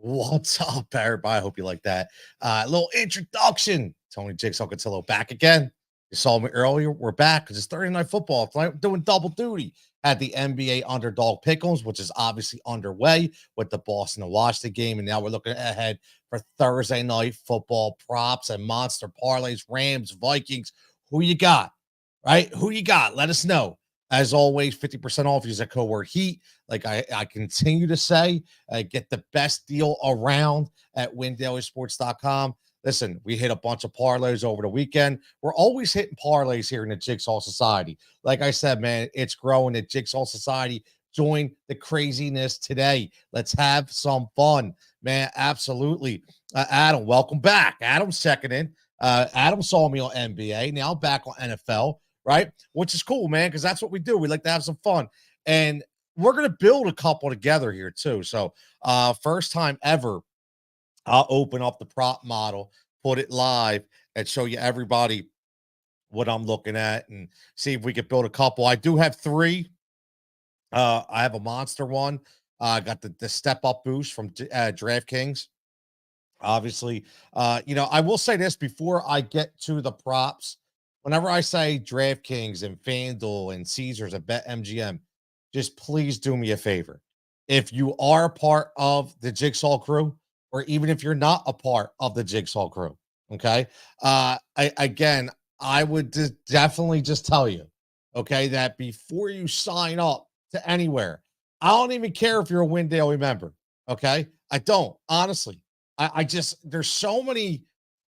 What's up, everybody? I hope you like that. A little introduction. Tony Jigsaw Cutillo back again. You saw me earlier. We're back because it's Thursday Night Football. Tonight, doing double duty at the NBA Underdog Pick'ems, which is obviously underway with the Boston and Washington game. And now we're looking ahead for Thursday Night Football props and monster parlays, Rams, Vikings. Who you got, right? Who you got? Let us know. As always, 50% off. Use that code word HEAT. Like I continue to say, get the best deal around at windailysports.com. Listen, we hit a bunch of parlays over the weekend. We're always hitting parlays here in the Jigsaw Society. Like I said, man, it's growing at Jigsaw Society. Join the craziness today. Let's have some fun, man. Absolutely. Adam, welcome back. Adam's checking in. Adam saw me on NBA. Now I'm back on NFL. Right? Which is cool, man, because that's what we do. We like to have some fun. And we're going to build a couple together here, too. So, first time ever, I'll open up the prop model, put it live, and show you everybody what I'm looking at and see if we can build a couple. I do have three. I have a monster one. I got the step-up boost from DraftKings. Obviously, I will say this before I get to the props. Whenever I say DraftKings and FanDuel and Caesars and BetMGM, just please do me a favor. If you are a part of the Jigsaw crew, or even if you're not a part of the Jigsaw crew, okay? I would definitely just tell you, okay, that before you sign up to anywhere, I don't even care if you're a Win Daily member, okay? I don't, honestly. I just, there's so many,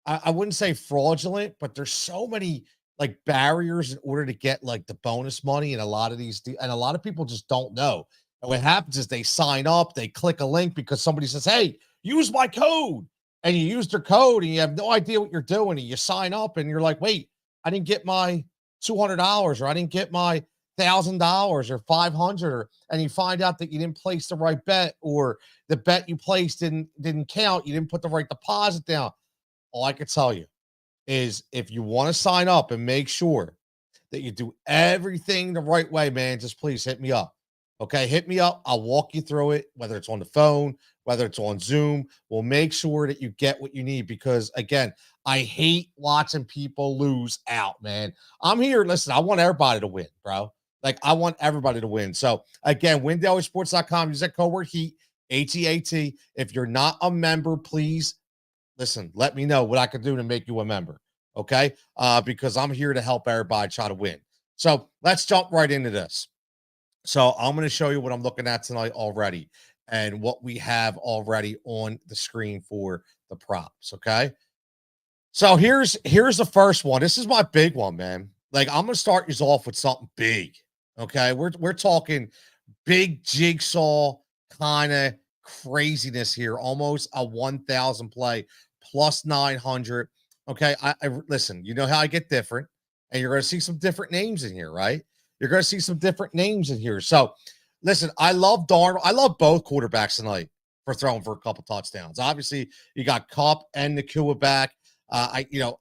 I wouldn't say fraudulent, but there's so many like barriers in order to get like the bonus money. And a lot of people just don't know. And what happens is they sign up, they click a link because somebody says, hey, use my code. And you use their code and you have no idea what you're doing. And you sign up and you're like, wait, I didn't get my $200 or I didn't get my $1,000 or 500, and you find out that you didn't place the right bet or the bet you placed didn't count. You didn't put the right deposit down. All I can tell you is if you want to sign up and make sure that you do everything the right way, man, just please hit me up. Okay, hit me up. I'll walk you through it, whether it's on the phone, whether it's on Zoom. We'll make sure that you get what you need because, again, I hate watching people lose out, man. I'm here. Listen, I want everybody to win, bro. Like, I want everybody to win. So, again, windailysports.com. Use that code word HEAT, HEAT. If you're not a member, please listen, let me know what I can do to make you a member, okay? Because I'm here to help everybody try to win. So let's jump right into this. So I'm going to show you what I'm looking at tonight already and what we have already on the screen for the props, okay? So here's the first one. This is my big one, man. Like, I'm going to start you off with something big, okay? We're talking big jigsaw kind of craziness here, almost a 1,000 play plus 900. Okay, I listen. You know how I get different, and you're going to see some different names in here, right? You're going to see some different names in here. So, listen, I love Darnold. I love both quarterbacks tonight for throwing for a couple touchdowns. Obviously, you got Kupp and Nakua back.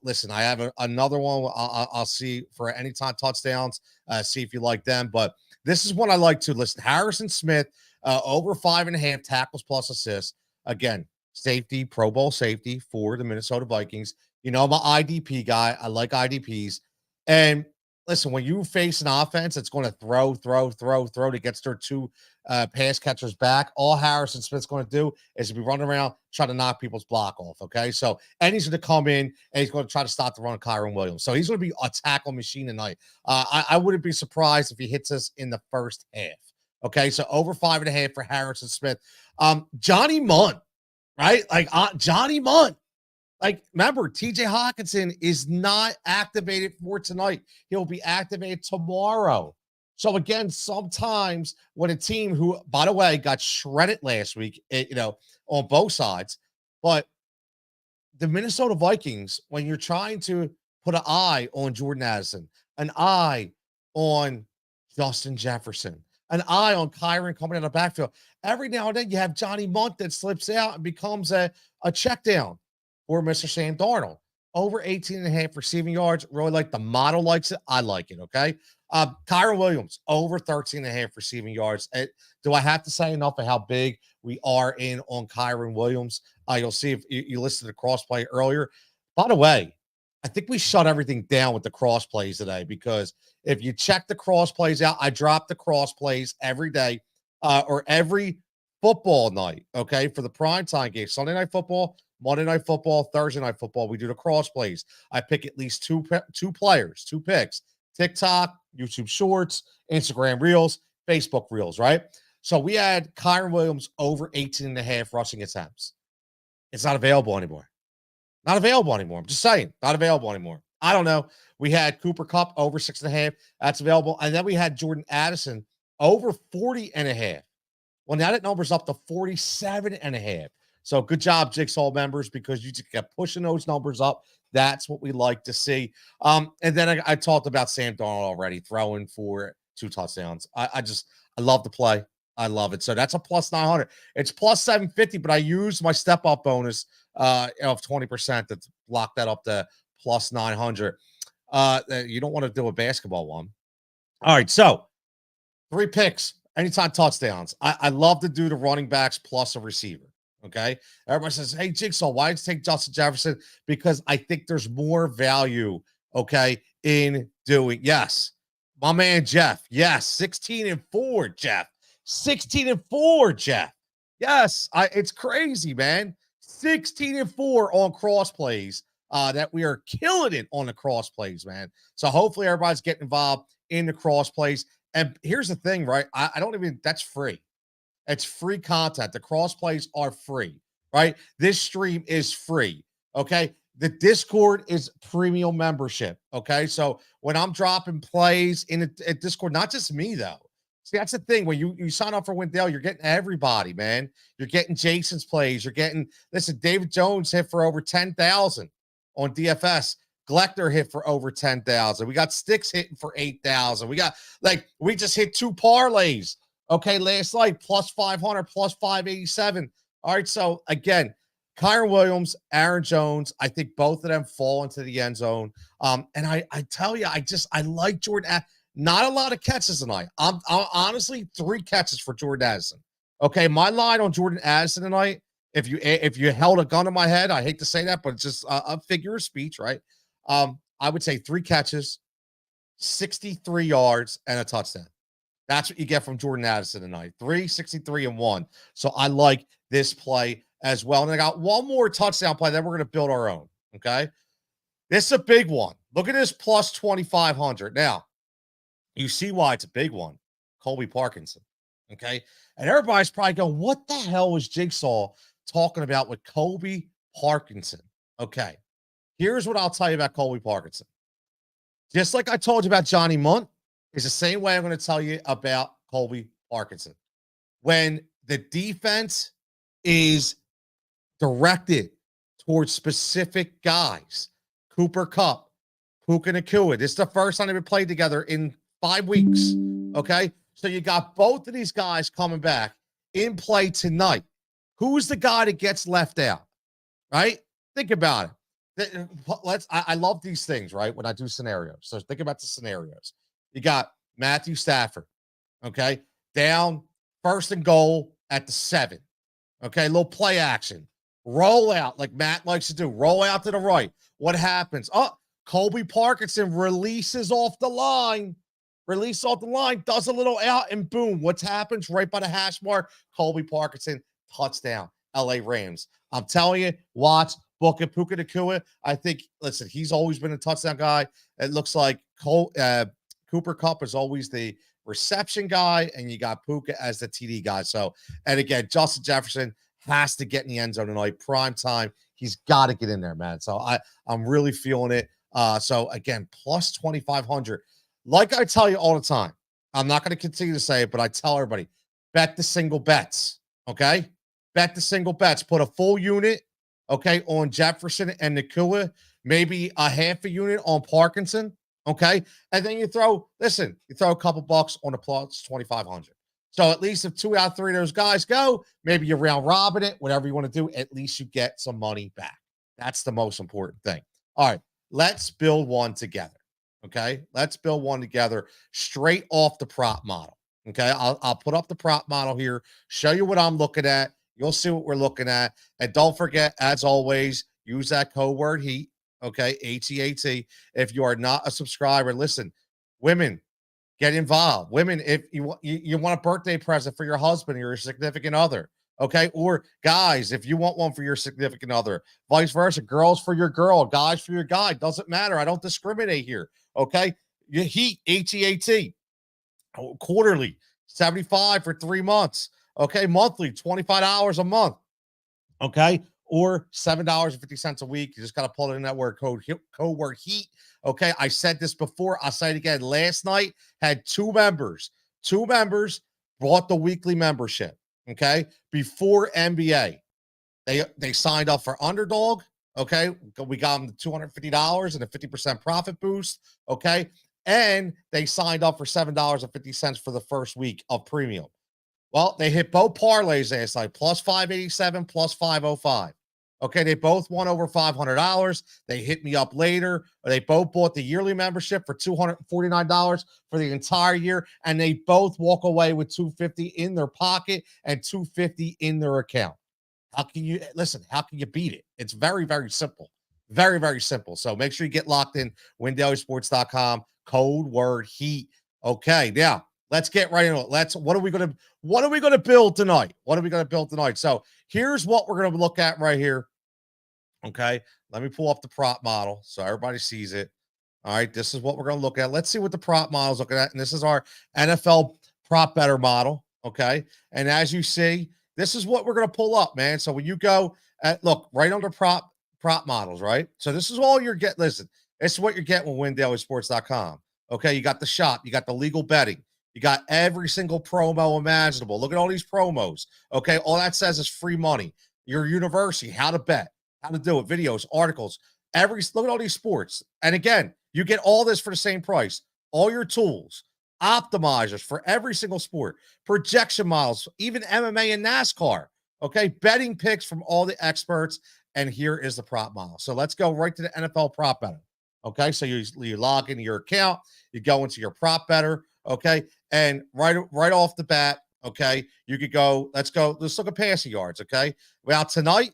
Listen, I have another one. I'll see for anytime touchdowns. See if you like them, but this is one I like to listen. Harrison Smith. Over 5.5 tackles plus assists. Again, safety, Pro Bowl safety for the Minnesota Vikings. You know, I'm an IDP guy. I like IDPs. And listen, when you face an offense that's going to throw to get their two pass catchers back, all Harrison Smith's going to do is be running around trying to knock people's block off, okay? So, and he's going to come in and he's going to try to stop the run of Kyron Williams. So, he's going to be a tackle machine tonight. I wouldn't be surprised if he hits us in the first half. Okay, so over 5.5 for Harrison Smith. Johnny Mundt, right? Like Johnny Mundt. Like, remember, TJ Hawkinson is not activated for tonight. He'll be activated tomorrow. So, again, sometimes when a team who, by the way, got shredded last week, on both sides, but the Minnesota Vikings, when you're trying to put an eye on Jordan Addison, an eye on Justin Jefferson, an eye on Kyron coming out of the backfield. Every now and then you have Johnny Munt that slips out and becomes a check down for Mr. Sam Darnold. Over 18.5 receiving yards. Really like the model likes it. I like it. Okay. Kyron Williams, over 13.5 receiving yards. Do I have to say enough of how big we are in on Kyron Williams? You'll see if you listed the cross play earlier. By the way, I think we shut everything down with the cross plays today, because if you check the cross plays out, I drop the cross plays every day or every football night. Okay. For the primetime game, Sunday Night Football, Monday Night Football, Thursday Night Football, we do the cross plays. I pick at least two players, 2 picks, TikTok, YouTube Shorts, Instagram Reels, Facebook Reels, right? So we had Kyron Williams over 18.5 rushing attempts. It's not available anymore. Not available anymore. I'm just saying, not available anymore. I don't know. We had Cooper Kupp over 6.5. That's available. And then we had Jordan Addison over 40.5. Well, now that number's up to 47.5. So good job, Jigsaw members, because you just kept pushing those numbers up. That's what we like to see. And then I talked about Sam Darnold already, throwing for 2 touchdowns. I love the play. I love it. So that's a plus 900. It's plus 750, but I used my step up bonus of 20% to lock that up to plus 900. You don't want to do a basketball one. All right. So 3 picks, anytime touchdowns. I love to do the running backs plus a receiver. Okay. Everybody says, hey, Jigsaw, why did you take Justin Jefferson? Because I think there's more value, okay, in doing, yes, my man Jeff. Yes, 16-4, Jeff. 16-4, Jeff. Yes, it's crazy, man. 16-4 on cross plays. That we are killing it on the cross plays, man. So hopefully everybody's getting involved in the cross plays. And here's the thing, right? I don't even, that's free. It's free content. The cross plays are free, right? This stream is free. Okay. The Discord is premium membership. Okay. So when I'm dropping plays in a Discord, not just me though. See, that's the thing. When you sign up for Wendell, you're getting everybody, man. You're getting Jason's plays. You're getting, listen, David Jones hit for over 10,000 on DFS. Gleckner hit for over 10,000. We got Sticks hitting for 8,000. We just hit 2 parlays. Okay, last night, plus 500, plus 587. All right, so again, Kyron Williams, Aaron Jones, I think both of them fall into the end zone. And I tell you, I like Jordan. Not a lot of catches tonight. I'm honestly 3 catches for Jordan Addison. Okay, my line on Jordan Addison tonight, if you held a gun to my head, I hate to say that, but it's just a figure of speech, right? I would say 3 catches, 63 yards, and a touchdown. That's what you get from Jordan Addison tonight. 363 and 1. So I like this play as well. And I got one more touchdown play, then we're going to build our own. Okay. This is a big one. Look at this plus 2,500. Now, you see why it's a big one. Colby Parkinson. Okay. And everybody's probably going, what the hell was Jigsaw talking about with Colby Parkinson? Okay. Here's what I'll tell you about Colby Parkinson. Just like I told you about Johnny Munt, is the same way I'm going to tell you about Colby Parkinson. When the defense is directed towards specific guys, Cooper Kupp, Puka Nacua. This is the first time they've been played together in 5 weeks. Okay. So you got both of these guys coming back in play tonight. Who's the guy that gets left out? Right? Think about it. I love these things, right? When I do scenarios. So think about the scenarios. You got Matthew Stafford, okay, down 1st and goal at the 7. Okay, little play action. Roll out like Matt likes to do. Roll out to the right. What happens? Oh, Colby Parkinson releases off the line. Does a little out, and boom. What happens right by the hash mark? Colby Parkinson, touchdown, LA Rams. I'm telling you, watch, book it. Puka Nacua, I think, listen, he's always been a touchdown guy. It looks like Cooper Kupp is always the reception guy, and you got Puka as the TD guy. So, and again, Justin Jefferson has to get in the end zone tonight. Prime time. He's got to get in there, man. So I'm really feeling it. So again, plus 2,500. Like I tell you all the time, I'm not going to continue to say it, but I tell everybody, bet the single bets. Okay. Bet the single bets. Put a full unit, okay, on Jefferson and Nacua, maybe a half a unit on Parkinson. Okay. And then you throw a couple bucks on the plus 2,500. So at least if 2 out of 3 of those guys go, maybe you round robin it, whatever you want to do, at least you get some money back. That's the most important thing. All right, let's build one together. Okay, let's build one together straight off the prop model. Okay, I'll put up the prop model here, show you what I'm looking at. You'll see what we're looking at. And don't forget, as always, use that code word HEAT. Okay, HEAT. If you are not a subscriber, listen, women, get involved. Women, if you want a birthday present for your husband or your significant other, okay? Or guys, if you want one for your significant other, vice versa. Girls for your girl, guys for your guy. Doesn't matter. I don't discriminate here, okay? You HEAT, HEAT, quarterly, 75 for 3 months, okay? Monthly, $25 a month, okay? Or $7.50 a week. You just got to pull it in that code word HEAT. Okay. I said this before. I'll say it again. Last night had two members bought the weekly membership. Okay. Before NBA, they signed up for Underdog. Okay. We got them $250 and a 50% profit boost. Okay. And they signed up for $7.50 for the first week of premium. Well, they hit both parlays last night, plus 587, plus 505. Okay, they both won over $500. They hit me up later. They both bought the yearly membership for $249 for the entire year, and they both walk away with $250 in their pocket and $250 in their account. How can you listen? How can you beat it? It's very, very simple. Very, very simple. So make sure you get locked in. WinDailySports.com. Code word HEAT. Okay, now let's get right into it. What are we gonna build tonight? What are we gonna build tonight? So here's what we're gonna look at right here. Okay, let me pull up the prop model so everybody sees it. All right, this is what we're gonna look at. Let's see what the prop model is looking at. And this is our NFL prop better model. Okay, and as you see, this is what we're gonna pull up, man. So when you go at look right under prop models, right? So this is all you're getting. Listen, this is what you're getting with WinDailySports.com. Okay, you got the shop, you got the legal betting. You got every single promo imaginable. Look at all these promos. Okay. All that says is free money. Your university, how to bet, how to do it, videos, articles, look at all these sports. And again, you get all this for the same price. All your tools, optimizers for every single sport, projection models, even MMA and NASCAR. Okay. Betting picks from all the experts. And here is the prop model. So let's go right to the NFL prop better. Okay. So you log into your account, you go into your prop better. Okay. And right off the bat, okay, you could go, let's look at passing yards, okay? Well, tonight,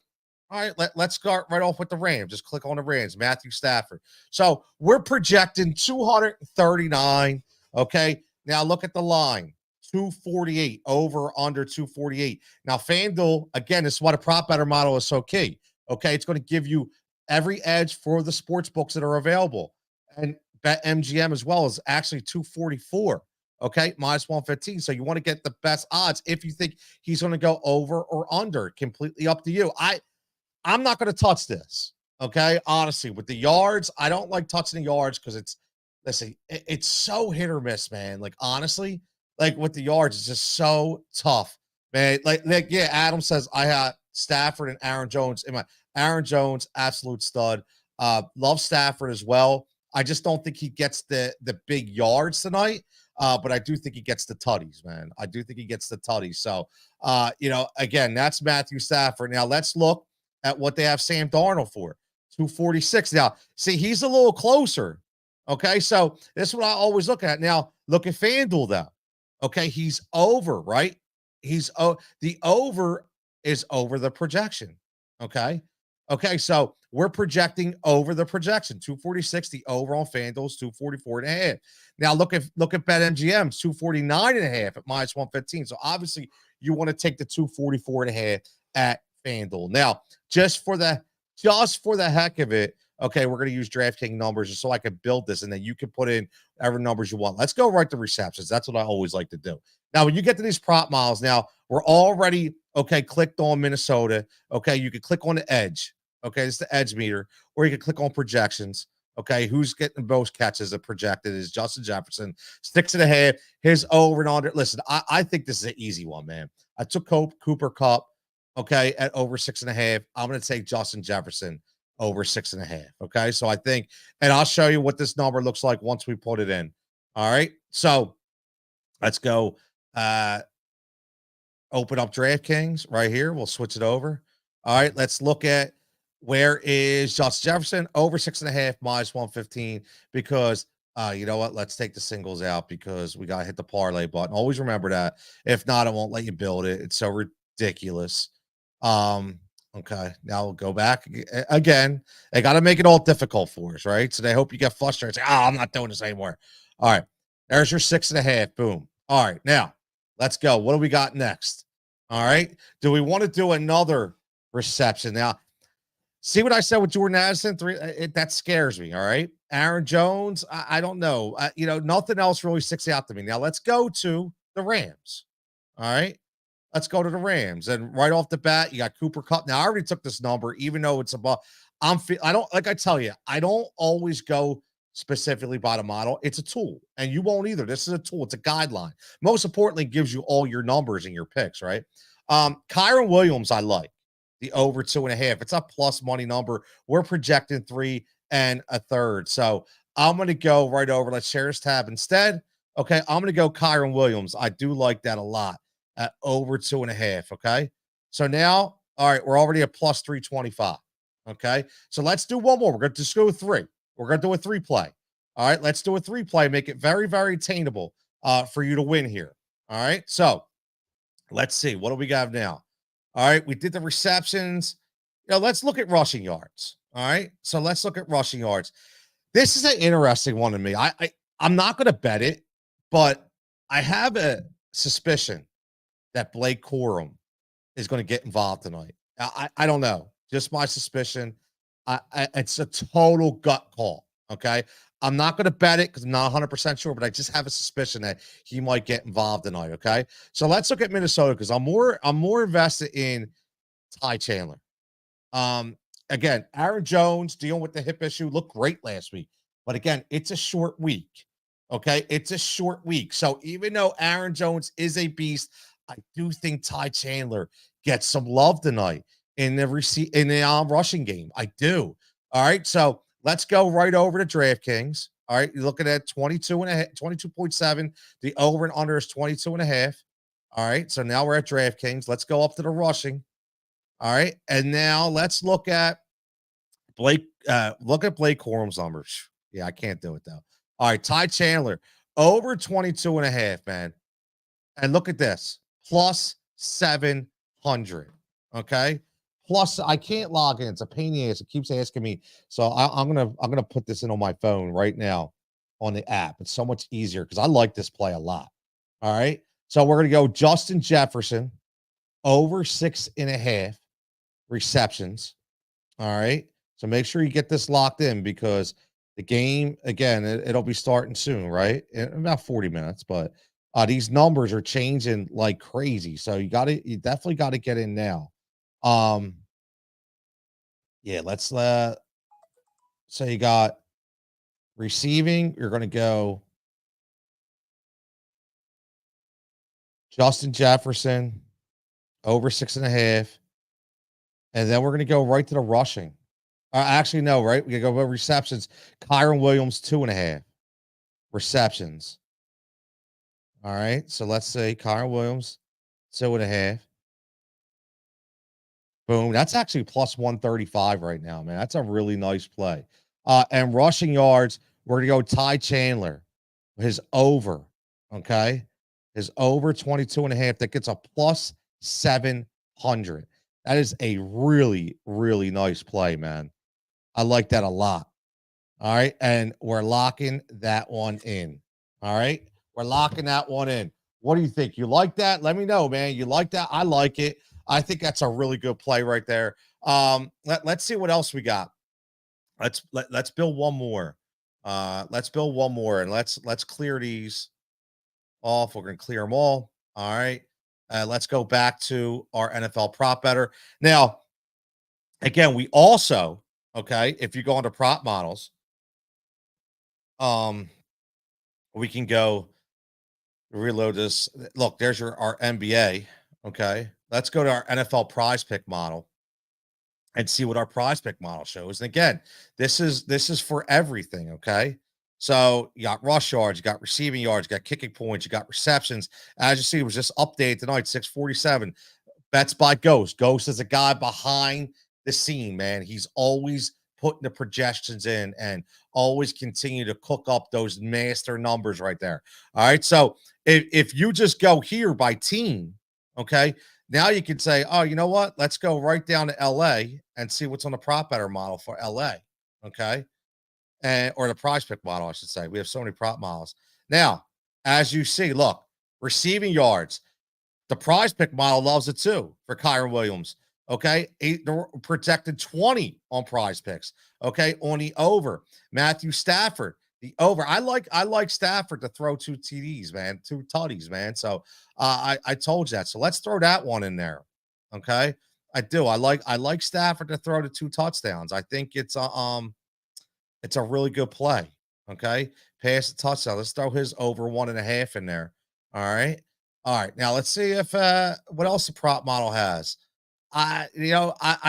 all right, let's start right off with the Rams. Just click on the Rams, Matthew Stafford. So we're projecting 239, okay? Now look at the line, 248, over, under 248. Now FanDuel, again, this is why the prop better model is so key, okay? It's going to give you every edge for the sports books that are available. And BetMGM as well is actually 244. Okay, minus 115. So you want to get the best odds if you think he's going to go over or under. Completely up to you. I'm not going to touch this. Okay, honestly, with the yards, I don't like touching the yards because it's so hit or miss, man. Like honestly, like with the yards, it's just so tough, man. Like yeah, Adam says I had Stafford and Aaron Jones in my Aaron Jones, absolute stud. Love Stafford as well. I just don't think he gets the big yards tonight. But I do think he gets the tutties, man. I do think he gets the tutties. So, again, that's Matthew Stafford. Now, let's look at what they have Sam Darnold for. 246. Now, see, he's a little closer. Okay, so this is what I always look at. Now, look at FanDuel, though. Okay, he's over, right? The over is over the projection. Okay. Okay, so we're projecting over the projection. 246, the over on FanDuel's 244.5. Now look at BetMGM's 249.5 at minus 115. So obviously you want to take the 244.5 at FanDuel. Now, just for the heck of it, okay, we're going to use DraftKings numbers just so I can build this, and then you can put in whatever numbers you want. Let's go right to receptions. That's what I always like to do. Now, when you get to these prop models, now we're already clicked on Minnesota. Okay, you can click on the edge. Okay, it's the edge meter, or you can click on projections. Okay, who's getting most catches that projected is Justin Jefferson, 6.5. His over and under. Listen, I think this is an easy one, man. I took Cooper Kupp, okay, at over 6.5. I'm going to take Justin Jefferson over 6.5. Okay, so I think, and I'll show you what this number looks like once we put it in. All right, so let's go. Open up DraftKings right here. We'll switch it over. All right, let's look at where is Justin Jefferson over 6.5 minus 115 because you know what? Let's take the singles out because we got to hit the parlay button. Always remember that. If not, it won't let you build it. It's so ridiculous. Okay, now we'll go back again. They got to make it all difficult for us, right? So they hope you get frustrated. Say, I'm not doing this anymore. All right, there's your 6.5. Boom. All right, now let's go. What do we got next? All right. Do we want to do another reception? Now, see what I said with Jordan Addison? That scares me. All right. Aaron Jones, I don't know. Nothing else really sticks out to me. Now, let's go to the Rams. All right. Let's go to the Rams. And right off the bat, you got Cooper Kupp. Now, I already took this number, even though it's above. I don't, like I tell you, I don't always go specifically by the model. It's a tool, and you won't either. This is a tool. It's a guideline. Most importantly, it gives you all your numbers and your picks, right? Kyron Williams, I like the over 2.5. It's a plus money number. We're projecting 3 1/3. So I'm going to go right over. Let's share this tab instead. Okay. I'm going to go Kyron Williams. I do like that a lot at over 2.5. Okay. So now, all right, we're already at plus 325. Okay. So let's do one more. We're going to just go with 3. We're going to do a 3 play. All right. Let's do a 3 play. Make it very, very attainable for you to win here. All right. So let's see. What do we got now? All right. We did the receptions. Let's look at rushing yards. All right. So let's look at rushing yards. This is an interesting one to me. I'm not going to bet it, but I have a suspicion that Blake Corum is going to get involved tonight. I don't know. Just my suspicion. It's a total gut call. Okay. I'm not going to bet it because I'm not 100% sure, but I just have a suspicion that he might get involved tonight. Okay. So let's look at Minnesota because I'm more invested in Ty Chandler. Again, Aaron Jones dealing with the hip issue looked great last week, but again, it's a short week. Okay. It's a short week. So even though Aaron Jones is a beast, I do think Ty Chandler gets some love tonight in the rushing game. I do. All right. So let's go right over to DraftKings. All right. You're looking at 22.7. The over and under is 22.5. All right. So now we're at DraftKings. Let's go up to the rushing. All right. And now let's look at Blake Corum's numbers. Yeah, I can't do it though. All right. Ty Chandler over 22.5, man. And look at this. Plus 700. Okay. Plus, I can't log in. It's a pain in the ass. It keeps asking me. So I'm gonna put this in on my phone right now on the app. It's so much easier because I like this play a lot. All right. So we're gonna go Justin Jefferson over 6.5 receptions. All right. So make sure you get this locked in because the game, again, it'll be starting soon, right? In about 40 minutes, but these numbers are changing like crazy. So you definitely got to get in now. Yeah, let's so you got receiving, you're going to go Justin Jefferson over 6.5. And then we're going to go right to the rushing. Actually, no, right? We go about receptions. Kyron Williams, 2.5 receptions. All right. So let's say Kyron Williams, 2.5. Boom. That's actually plus 135 right now, man. That's a really nice play. And rushing yards, we're going to go Ty Chandler, his over. Okay. His over 22.5. That gets a plus 700. That is a really, really nice play, man. I like that a lot. All right. And we're locking that one in. All right. We're locking that one in. What do you think? You like that? Let me know, man. You like that? I like it. I think that's a really good play right there. Let's see what else we got. Let's build one more. Let's build one more and let's clear these off. We're gonna clear them all. All right. Let's go back to our NFL prop better. Now, again, we also, okay, if you go into prop models, we can go reload this. Look, there's our NBA. Okay. Let's go to our NFL prize pick model and see what our prize pick model shows. And again, this is for everything. Okay. So you got rush yards, you got receiving yards, you got kicking points, you got receptions. As you see, it was just updated tonight, 647. Bets by Ghost. Ghost is a guy behind the scene, man. He's always putting the projections in and always continue to cook up those master numbers right there. All right. So if you just go here by team, okay, now you can say, oh, you know what? Let's go right down to LA and see what's on the prop better model for LA. Okay. And or the prize pick model, I should say. We have so many prop models. Now, as you see, look, receiving yards. The prize pick model loves it too for Kyron Williams. Okay. They're protected 20 on prize picks. Okay. On the over. Matthew Stafford, the over. I like Stafford to throw 2 TDs, man, 2 tutties, man. So I told you that. So let's throw that one in there. Okay. I do. I like Stafford to throw the 2 touchdowns. I think it's a really good play. Okay. Pass the touchdown. Let's throw his over 1.5 in there. All right. All right. Now let's see if what else the prop model has. I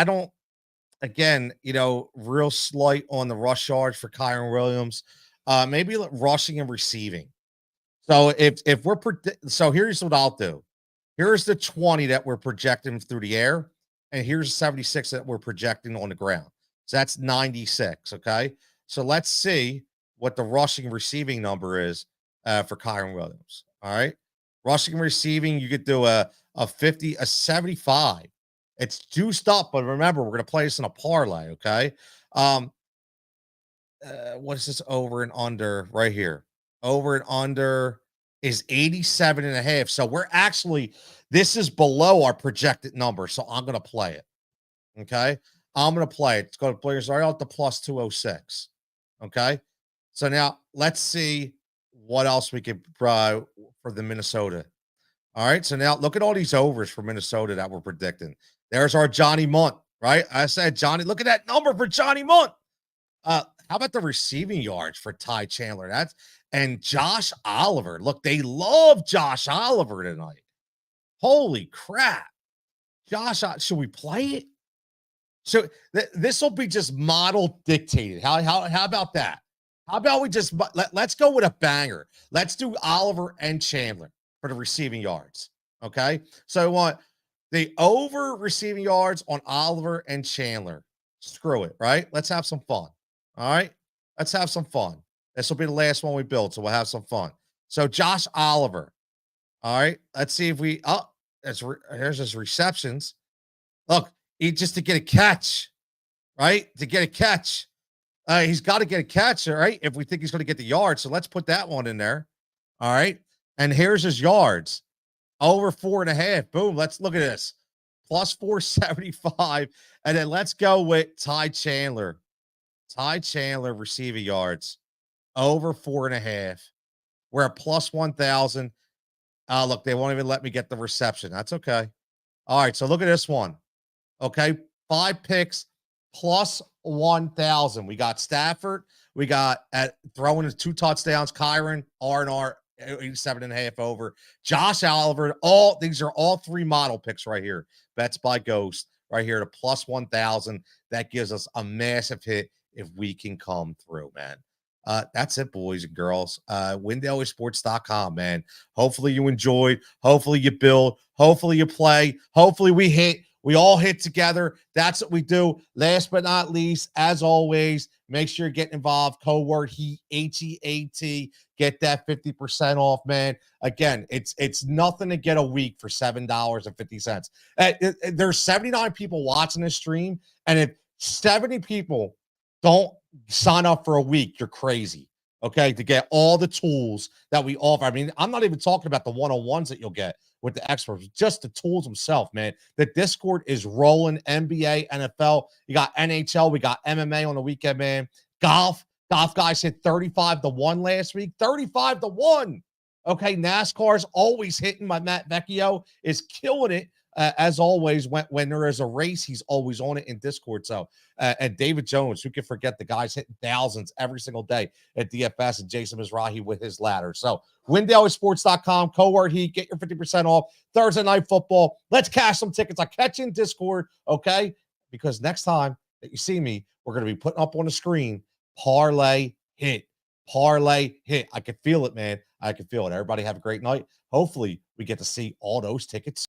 don't again, real slight on the rush yards for Kyron Williams. Maybe rushing and receiving. So if we're so here's what I'll do. Here's the 20 that we're projecting through the air, and here's 76 that we're projecting on the ground. So that's 96. Okay. So let's see what the rushing receiving number is for Kyron Williams. All right. Rushing and receiving, you could do a 50, a 75. It's juiced up, but remember, we're going to play this in a parlay. Okay. What is this over and under right here? Over and under is 87.5. So we're actually, this is below our projected number. So I'm going to play it. Okay. I'm going to play it. It's going to play right out to plus 206. Okay. So now let's see what else we could for the Minnesota. All right. So now look at all these overs for Minnesota that we're predicting. There's our Johnny Munt, right? I said, Johnny, look at that number for Johnny Munt. How about the receiving yards for Ty Chandler? And Josh Oliver. Look, they love Josh Oliver tonight. Holy crap. Josh, should we play it? So this will be just model dictated. How about that? How about we just let's go with a banger? Let's do Oliver and Chandler for the receiving yards. Okay. So I want the over receiving yards on Oliver and Chandler. Screw it, right? Let's have some fun. All right. Let's have some fun. This will be the last one we build, so we'll have some fun. So Josh Oliver. All right. Let's see if we here's his receptions. Look, just to get a catch, right? To get a catch. He's got to get a catch, all right? If we think he's going to get the yards. So let's put that one in there. All right. And here's his yards. Over 4.5. Boom. Let's look at this. Plus 475. And then let's go with Ty Chandler. Ty Chandler receiving yards. Over 4.5. We're at plus 1,000. Look, they won't even let me get the reception. That's okay. All right. So look at this one. Okay. 5 picks plus 1,000. We got Stafford. We got at throwing his 2 touchdowns. Kyron, R&R, 87.5 over. Josh Oliver. These are all 3 model picks right here. Bets by Ghost right here to plus 1,000. That gives us a massive hit if we can come through, man. That's it, boys and girls. WinDailySports.com, man. Hopefully you enjoyed. Hopefully you build. Hopefully you play. Hopefully we hit. We all hit together. That's what we do. Last but not least, as always, make sure you're getting involved. Code word HEAT, HEAT. Get that 50% off, man. Again, it's nothing to get a week for $7.50. There's 79 people watching this stream, and if 70 people don't sign up for a week, you're crazy. Okay, to get all the tools that we offer. I mean, I'm not even talking about the one-on-ones that you'll get with the experts, just the tools themselves, man. The Discord is rolling. NBA, NFL, you got NHL, we got MMA on the weekend, man. Golf guys hit 35-1 last week. 35-1. Okay, NASCAR's always hitting. My Matt Vecchio is killing it. As always, when there is a race, he's always on it in Discord. So, and David Jones, who can forget the guy's hitting thousands every single day at DFS, and Jason Mizrahi with his ladder. So, WinDailySports.com, code word HEAT, get your 50% off Thursday Night Football. Let's cash some tickets. I catch you in Discord, okay? Because next time that you see me, we're going to be putting up on the screen, Parlay Hit. parlay hit. I could feel it, man. I could feel it. Everybody have a great night. Hopefully, we get to see all those tickets.